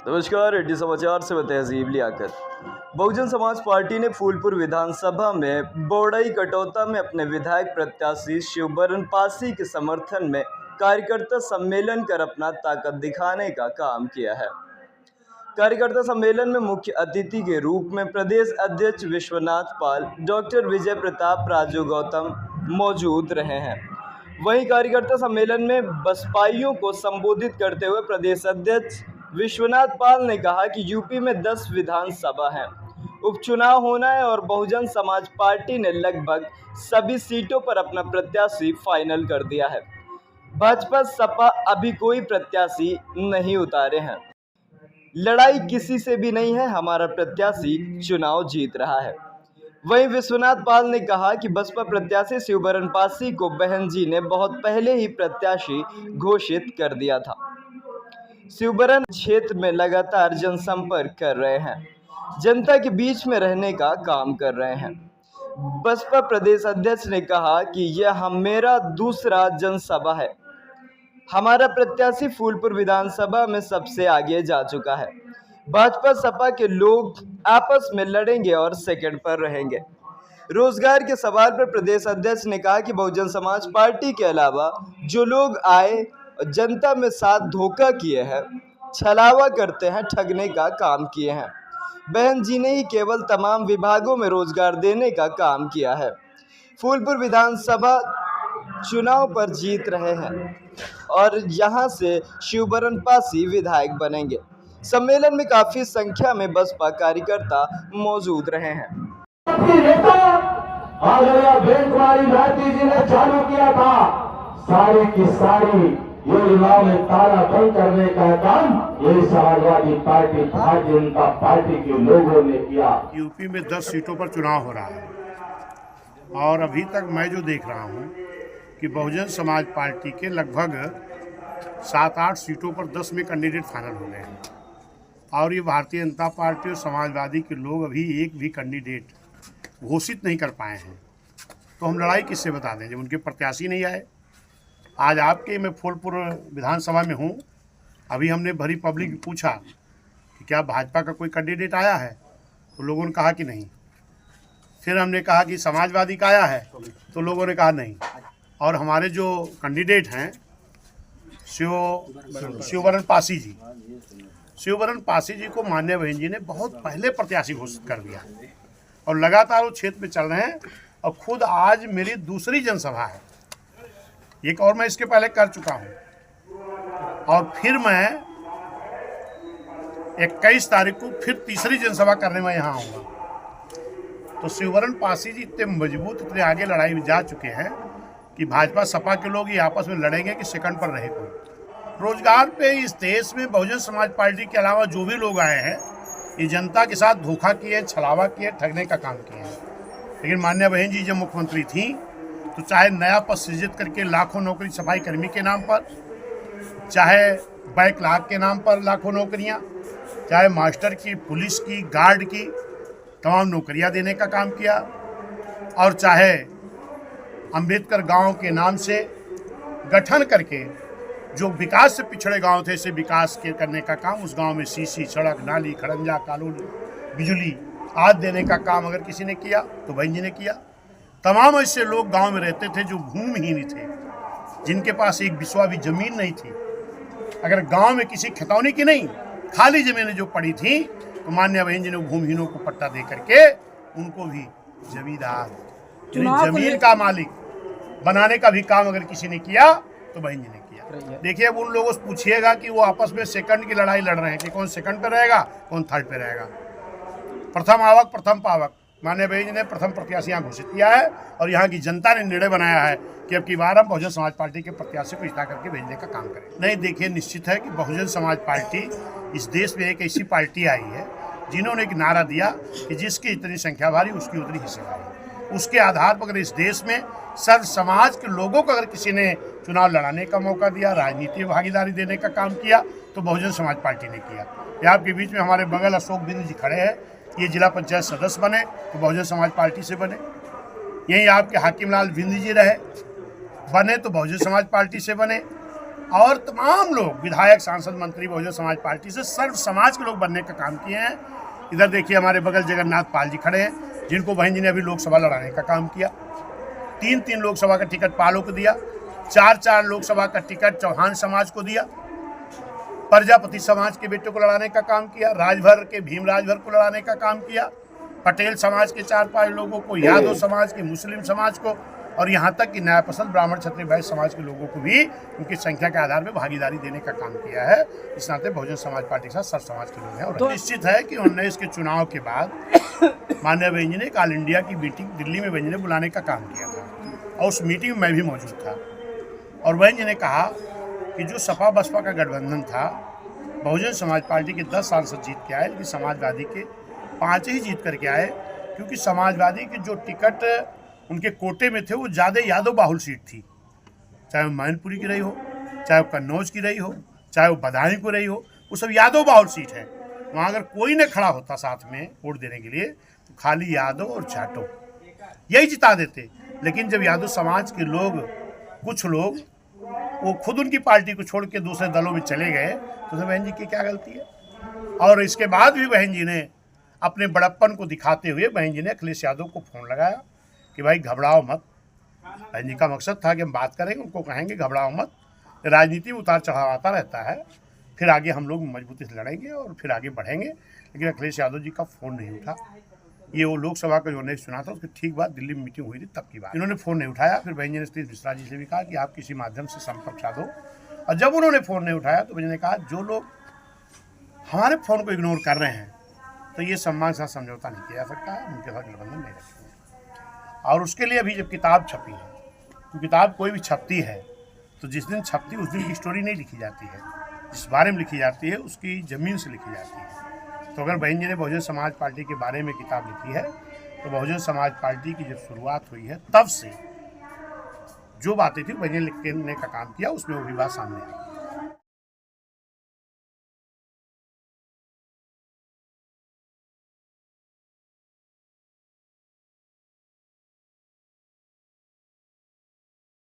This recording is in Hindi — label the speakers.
Speaker 1: नमस्कार, एडी समाचार से मैं तहजीब लियाकत। बहुजन समाज पार्टी ने फूलपुर विधानसभा में बोड़ई कटौता में अपने विधायक प्रत्याशी शिवबरन पासी के समर्थन में कार्यकर्ता सम्मेलन कर अपना ताकत दिखाने का काम किया है। कार्यकर्ता सम्मेलन में मुख्य अतिथि के रूप में प्रदेश अध्यक्ष विश्वनाथ पाल, डॉक्टर विजय प्रताप राजू गौतम मौजूद रहे हैं। वहीं कार्यकर्ता सम्मेलन में बसपाइयों को संबोधित करते हुए प्रदेश अध्यक्ष विश्वनाथ पाल ने कहा कि यूपी में 10 विधानसभा हैं, उपचुनाव होना है और बहुजन समाज पार्टी ने लगभग सभी सीटों पर अपना प्रत्याशी फाइनल कर दिया है। भाजपा सपा अभी कोई प्रत्याशी नहीं उतारे हैं। लड़ाई किसी से भी नहीं है, हमारा प्रत्याशी चुनाव जीत रहा है। वहीं विश्वनाथ पाल ने कहा कि बसपा प्रत्याशी शिवबरन पासी को बहन जी ने बहुत पहले ही प्रत्याशी घोषित कर दिया था। शिवबरन क्षेत्र में लगातार जनसंपर्क कर रहे हैं, जनता के बीच में रहने का काम कर रहे हैं। बसपा प्रदेश अध्यक्ष ने कहा कि यह मेरा दूसरा जनसभा है। हमारा प्रत्याशी फूलपुर विधानसभा में सबसे आगे जा चुका है। भाजपा सपा के लोग आपस में लड़ेंगे और सेकंड पर रहेंगे। रोजगार के सवाल पर प्रदेश अध्यक्ष ने कहा कि बहुजन समाज पार्टी के अलावा जो लोग आए जनता में साथ धोखा किए हैं, छलावा करते हैं, ठगने का काम किए हैं। बहन जी ने ही केवल तमाम विभागों में रोजगार देने का काम किया है। फूलपुर विधानसभा चुनाव पर जीत रहे हैं और यहां से शिवबरन पासी विधायक बनेंगे। सम्मेलन में काफी संख्या में बसपा कार्यकर्ता मौजूद रहे हैं।
Speaker 2: भारती जी ने चालू किया था, सारी की सारी योजनाओं में ताला बंद करने का काम यही समाजवादी पार्टी, भारतीय जनता पार्टी के लोगों ने किया।
Speaker 3: यूपी में 10 सीटों पर चुनाव हो रहा है और अभी तक मैं जो देख रहा हूं कि बहुजन समाज पार्टी के लगभग 7-8 सीटों पर 10 में कैंडिडेट फाइनल हो गए हैं और ये भारतीय जनता पार्टी और समाजवादी के लोग अभी एक भी कैंडिडेट घोषित नहीं कर पाए हैं। तो हम लड़ाई किससे बता दें जब उनके प्रत्याशी नहीं आए। आज आपके मैं फूलपुर विधानसभा में हूँ, अभी हमने भरी पब्लिक पूछा कि क्या भाजपा का कोई कैंडिडेट आया है, तो लोगों ने कहा कि नहीं। फिर हमने कहा कि समाजवादी का आया है, तो लोगों ने कहा नहीं। और हमारे जो कैंडिडेट हैं शिवबरन पासी जी को मान्य बहन जी ने बहुत पहले प्रत्याशी घोषित कर दिया और लगातार वो क्षेत्र में चल रहे हैं। और खुद आज मेरी दूसरी जनसभा है, एक और मैं इसके पहले कर चुका हूं और फिर मैं 21 तारीख को फिर तीसरी जनसभा करने में यहाँ आऊँगा। तो शिवबरन पासी जी इतने मजबूत, इतने आगे लड़ाई में जा चुके हैं कि भाजपा सपा के लोग ये आपस में लड़ेंगे कि सेकंड पर रहे कोई। रोजगार पे इस देश में बहुजन समाज पार्टी के अलावा जो भी लोग आए हैं ये जनता के साथ धोखा किए, छलावा किए, ठगने का काम किए हैं। लेकिन मान्य बहन जी जब मुख्यमंत्री थी तो चाहे नया पद सृजित करके लाखों नौकरी सफाई कर्मी के नाम पर, चाहे बैकलॉग के नाम पर लाखों नौकरियां, चाहे मास्टर की, पुलिस की, गार्ड की तमाम नौकरियां देने का काम किया, और चाहे अंबेडकर गांव के नाम से गठन करके जो विकास से पिछड़े गांव थे इसे विकास के करने का काम, उस गांव में सीसी, सड़क, नाली, खड़ंजा, कॉलोनी, बिजली आदि देने का काम अगर किसी ने किया तो बहन जी ने किया। तमाम ऐसे लोग गांव में रहते थे जो भूमिहीन थे, जिनके पास एक बिस्वा भी जमीन नहीं थी। अगर गांव में किसी खतौनी की नहीं, खाली जमीनें जो पड़ी थी, तो मान्य बहन जी ने भूमिहीनों को पट्टा दे करके उनको भी जमींदार, जमीन का मालिक बनाने का भी काम अगर किसी ने किया तो बहन जी ने किया। देखिए, अब उन लोगों से पूछिएगा कि वो आपस में सेकंड की लड़ाई लड़ रहे हैं कि कौन सेकंड पे रहेगा, कौन थर्ड पे रहेगा। प्रथम आवक प्रथम पावक, मान्य बहन जी ने प्रथम प्रत्याशी यहाँ घोषित किया है और यहाँ की जनता ने निर्णय बनाया है कि अब की बार हम बहुजन समाज पार्टी के प्रत्याशी को जिता करके भेजने का काम करें। नहीं, देखिए, निश्चित है कि बहुजन समाज पार्टी इस देश में एक ऐसी पार्टी आई है जिन्होंने एक नारा दिया कि जिसकी इतनी संख्या भारी उसकी उतनी हिस्सेदारी। उसके आधार पर अगर इस देश में सर्व समाज के लोगों को अगर किसी ने चुनाव लड़ाने का मौका दिया, राजनीति में भागीदारी देने का काम किया, तो बहुजन समाज पार्टी ने किया। ये आपके बीच में हमारे बगल अशोक बिंद जी खड़े हैं, ये जिला पंचायत सदस्य बने तो बहुजन समाज पार्टी से बने। यहीं आपके हाकिम लाल बिंद जी रहे, बने तो बहुजन समाज पार्टी से बने। और तमाम लोग विधायक, सांसद, मंत्री बहुजन समाज पार्टी से सर्व समाज के लोग बनने का काम किए हैं। इधर देखिए हमारे बगल जगन्नाथ पाल जी खड़े हैं, जिनको बहन जी ने अभी लोकसभा लड़ाने का काम किया। 3-3 लोकसभा का टिकट पालों को दिया, 4-4 लोकसभा का टिकट चौहान समाज को दिया, प्रजापति समाज के बेटे को लड़ाने का काम किया, राजभर के भीम राजभर को लड़ाने का काम किया, पटेल समाज के 4-5 लोगों को, यादव समाज के, मुस्लिम समाज को, और यहाँ तक कि न्यायपसंद ब्राह्मण क्षत्रिय वैश्य समाज के लोगों को भी उनकी संख्या के आधार पर भागीदारी देने का काम किया है। इस नाते बहुजन समाज पार्टी के साथ सर्व समाज के लोग हैं। और निश्चित है कि 19 के चुनाव के बाद माननीय बहन जी ने ऑल इंडिया की मीटिंग दिल्ली में बहन जी ने बुलाने का काम किया था, और उस मीटिंग में मैं भी मौजूद था। और बहन जी ने कहा कि जो सपा बसपा का गठबंधन था, बहुजन समाज पार्टी के 10 सांसद जीत के आए, लेकिन समाजवादी के 5 ही जीत करके आए, क्योंकि समाजवादी के जो टिकट उनके कोटे में थे वो ज़्यादा यादव बाहुल सीट थी। चाहे वो मैनपुरी की रही हो, चाहे वो कन्नौज की रही हो, चाहे वो बदायूं को रही हो, वो सब यादव बाहुल सीट है। वहाँ अगर कोई न खड़ा होता साथ में वोट देने के लिए, तो खाली यादव और जाटव यही जिता देते। लेकिन जब यादव समाज के लोग, कुछ लोग, वो खुद उनकी पार्टी को छोड़ के दूसरे दलों में चले गए, तो बहन जी की क्या गलती है। और इसके बाद भी बहन जी ने अपने बड़प्पन को दिखाते हुए बहन जी ने अखिलेश यादव को फ़ोन लगाया कि भाई घबराओ मत। बहन जी का मकसद था कि हम बात करेंगे, उनको कहेंगे घबराओ मत, राजनीति में उतार चढ़ाव आता रहता है, फिर आगे हम लोग मजबूती से लड़ेंगे और फिर आगे बढ़ेंगे। लेकिन अखिलेश यादव जी का फ़ोन नहीं उठा। ये वो लोकसभा का जो नेक्स्ट चुनाव था, उसके ठीक बाद दिल्ली में मीटिंग हुई थी, तब की बात। इन्होंने फ़ोन नहीं उठाया। फिर बहन जी ने सतीश मिश्रा जी से भी कहा कि आप किसी माध्यम से संपर्क साधो, और जब उन्होंने फ़ोन नहीं उठाया तो बहन जी ने कहा जो लोग हमारे फ़ोन को इग्नोर कर रहे हैं, तो ये सम्मान के साथ समझौता नहीं किया जा सकता है, उनके साथ गठबंधन नहीं रखेंगे। और उसके लिए अभी जब किताब छपी है, तो किताब कोई भी छपती है तो जिस दिन छपती है उस दिन की स्टोरी नहीं लिखी जाती है, जिस बारे में लिखी जाती है उसकी ज़मीन से लिखी जाती है। तो अगर बहन जी ने बहुजन समाज पार्टी के बारे में किताब लिखी है, तो बहुजन समाज पार्टी की जब शुरुआत हुई है तब से जो बातें थी बहन जी लिखने का काम किया, उसमें वो भी बात सामने आई।